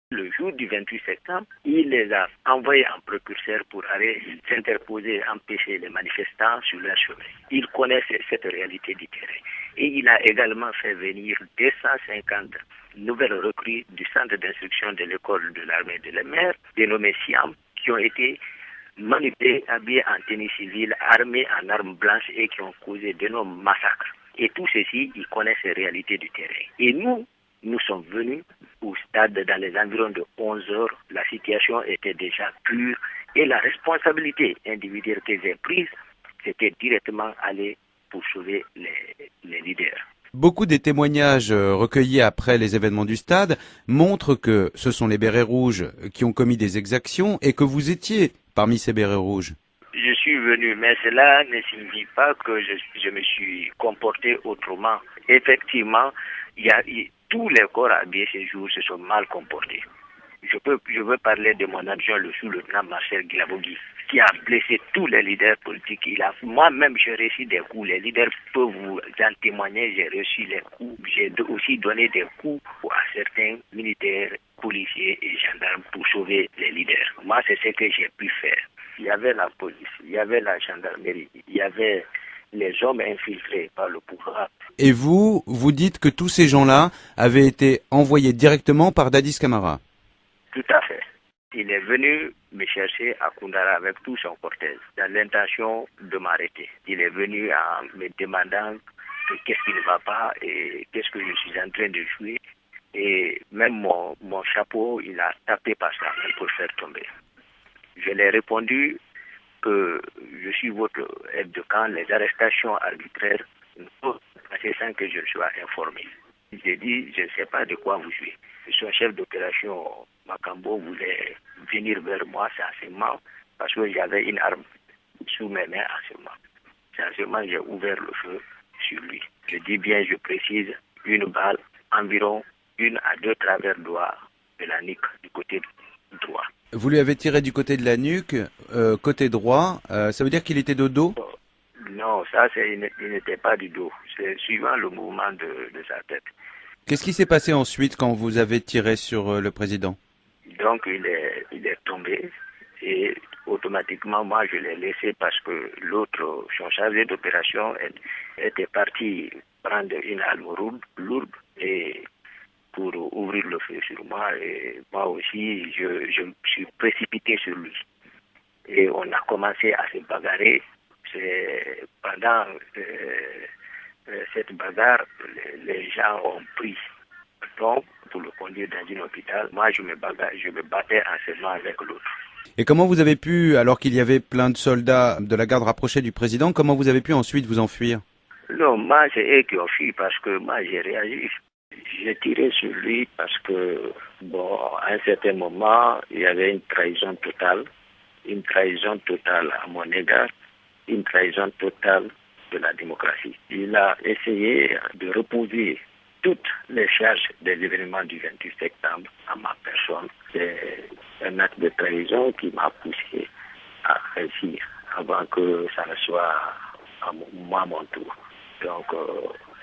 Le jour du 28 septembre, il les a envoyés en précurseur pour aller s'interposer, empêcher les manifestants sur leur chemin. Il connaît cette réalité du terrain. Et il a également fait venir 250 nouvelles recrues du centre d'instruction de l'école de l'armée de la mer, dénommé SIAM, qui ont été manipulés, habillés en tenue civile, armés en armes blanches et qui ont causé d'énormes massacres. Et tout ceci, ils connaissent les réalités du terrain. Et nous sommes venus au stade dans les environs de 11 heures. La situation était déjà pure et la responsabilité individuelle que j'ai prise, c'était directement aller pour sauver les leaders. Beaucoup des témoignages recueillis après les événements du stade montrent que ce sont les bérets rouges qui ont commis des exactions et que vous étiez parmi ces bérets rouges. Je suis venu, mais cela ne signifie pas que je me suis comporté autrement. Effectivement, tous les corps habillés ces jours se sont mal comportés. Je veux parler de mon adjoint, le sous-lieutenant Marcel Guilabogui, qui a blessé tous les leaders politiques. Moi-même, j'ai reçu des coups. Les leaders peuvent vous en témoigner. J'ai reçu les coups. J'ai aussi donné des coups à certains militaires, policiers et gendarmes pour sauver les leaders. Moi, c'est ce que j'ai pu faire. Il y avait la police, il y avait la gendarmerie, il y avait les hommes infiltrés par le pouvoir. Et vous dites que tous ces gens-là avaient été envoyés directement par Dadis Camara. Tout à fait. Il est venu me chercher à Koundara avec tout son cortège, dans l'intention de m'arrêter. Il est venu en me demandant qu'est-ce qui ne va pas et qu'est-ce que je suis en train de jouer. Et même mon chapeau, il a tapé par sa main pour faire tomber. Je l'ai répondu que je suis votre aide de camp, les arrestations arbitraires ne peuvent passer sans que je sois informé. J'ai dit, je ne sais pas de quoi vous jouez. Son chef d'opération, Makambo, voulait venir vers moi, c'est à ce moment, parce que j'avais une arme sous mes mains à ce moment. C'est à ce moment que j'ai ouvert le feu sur lui. Je dis bien, je précise, une balle, environ 1 à 2 travers doigts de la nuque du côté droit. Vous lui avez tiré du côté de la nuque, côté droit, ça veut dire qu'il était de dos? Non, ça, il n'était pas du dos. C'est suivant le mouvement de sa tête. Qu'est-ce qui s'est passé ensuite quand vous avez tiré sur le président? Donc, il est tombé et automatiquement, moi, je l'ai laissé parce que l'autre, son chargé d'opération, était parti prendre une arme lourde et pour ouvrir le feu sur moi. Et moi aussi, je me suis précipité sur lui. Et on a commencé à se bagarrer. C'est pendant cette bagarre, les gens ont pris donc pour le conduire dans un hôpital. Moi, je me battais en ce moment avec l'autre. Et comment vous avez pu, alors qu'il y avait plein de soldats de la garde rapprochée du président, comment vous avez pu ensuite vous enfuir? Non, moi, c'est eux qui ont fui parce que moi, j'ai réagi. J'ai tiré sur lui parce que, bon, à un certain moment, il y avait une trahison totale à mon égard, une trahison totale de la démocratie. Il a essayé de reposer toutes les charges des événements du 28 septembre à ma personne. C'est un acte de trahison qui m'a poussé à réussir avant que ça ne soit à moi mon tour. Donc,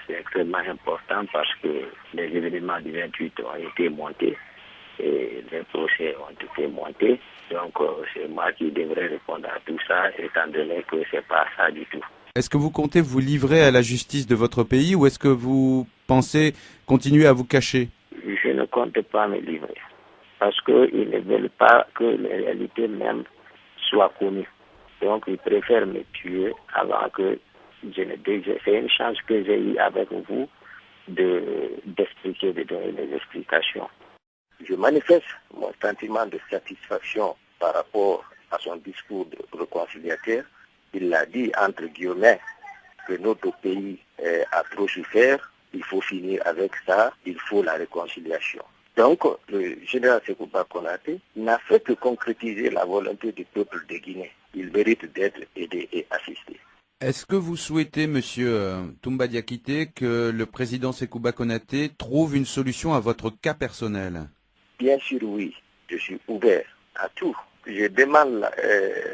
c'est extrêmement important parce que les événements du 28 ont été montés et les procès ont été montés. Donc, c'est moi qui devrais répondre à tout ça, étant donné que c'est pas ça du tout. Est-ce que vous comptez vous livrer à la justice de votre pays ou est-ce que vous pensez continuer à vous cacher? Je ne compte pas me livrer parce qu'ils ne veulent pas que les réalités même soient connues. Donc, ils préfèrent me tuer avant que je ne dise. C'est une chance que j'ai eue avec vous d'expliquer, de donner des explications. Je manifeste mon sentiment de satisfaction par rapport à son discours de réconciliateur. Il l'a dit entre guillemets que notre pays a trop souffert, il faut finir avec ça, il faut la réconciliation. Donc, le général Sekouba Konaté n'a fait que concrétiser la volonté du peuple de Guinée. Il mérite d'être aidé et assisté. Est-ce que vous souhaitez, monsieur Toumba Diakité, que le président Sekouba Konaté trouve une solution à votre cas personnel? Bien sûr, oui. Je suis ouvert à tout. Je demande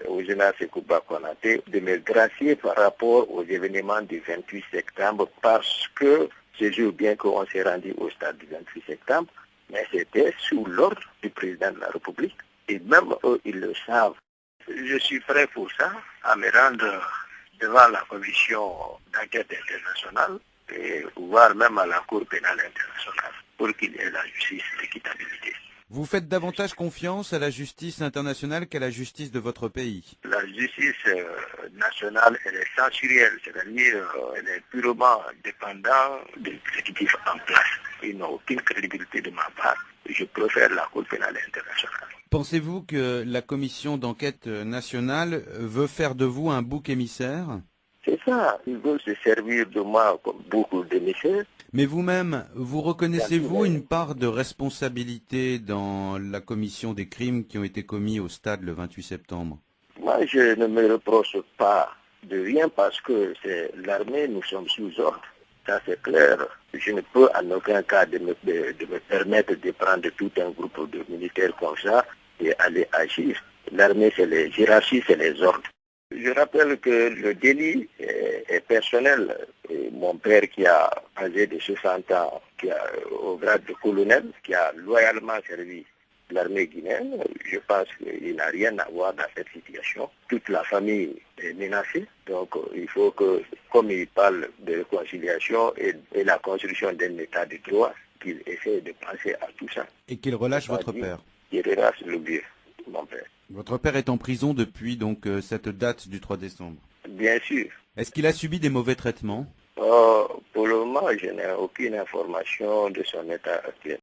au général Sekouba Konaté de me gracier par rapport aux événements du 28 septembre parce que je jure bien qu'on s'est rendu au stade du 28 septembre, Mais c'était sous l'ordre du président de la République. Et même eux, ils le savent. Je suis prêt pour ça, à me rendre devant la commission d'enquête internationale et voire même à la Cour pénale internationale pour qu'il y ait la justice et l'équitabilité. Vous faites davantage confiance à la justice internationale qu'à la justice de votre pays? La justice nationale, elle est censurielle, c'est-à-dire elle est purement dépendante de l'exécutif en place. Ils n'ont aucune crédibilité de ma part. Je préfère la Cour pénale internationale. Pensez-vous que la commission d'enquête nationale veut faire de vous un bouc émissaire? C'est ça, ils veulent se servir de moi comme beaucoup d'émissaires. Mais vous-même, vous reconnaissez-vous une part de responsabilité dans la commission des crimes qui ont été commis au stade le 28 septembre? Moi, je ne me reproche pas de rien parce que c'est l'armée, nous sommes sous ordre. Ça, c'est clair. Je ne peux en aucun cas de me permettre de prendre tout un groupe de militaires comme ça et aller agir. L'armée, c'est les hiérarchies, c'est les ordres. Je rappelle que le délit est personnel. Et mon père qui a âgé de 60 ans, qui a au grade de colonel, qui a loyalement servi l'armée guinéenne, je pense qu'il n'a rien à voir dans cette situation. Toute la famille est menacée. Donc il faut que, comme il parle de réconciliation et la construction d'un état de droit, qu'il essaie de penser à tout ça. Et qu'il relâche votre père? Il relâche le vieux, mon père. Votre père est en prison depuis donc cette date du 3 décembre. Bien sûr. Est-ce qu'il a subi des mauvais traitements? Pour le moment, je n'ai aucune information de son état actuel.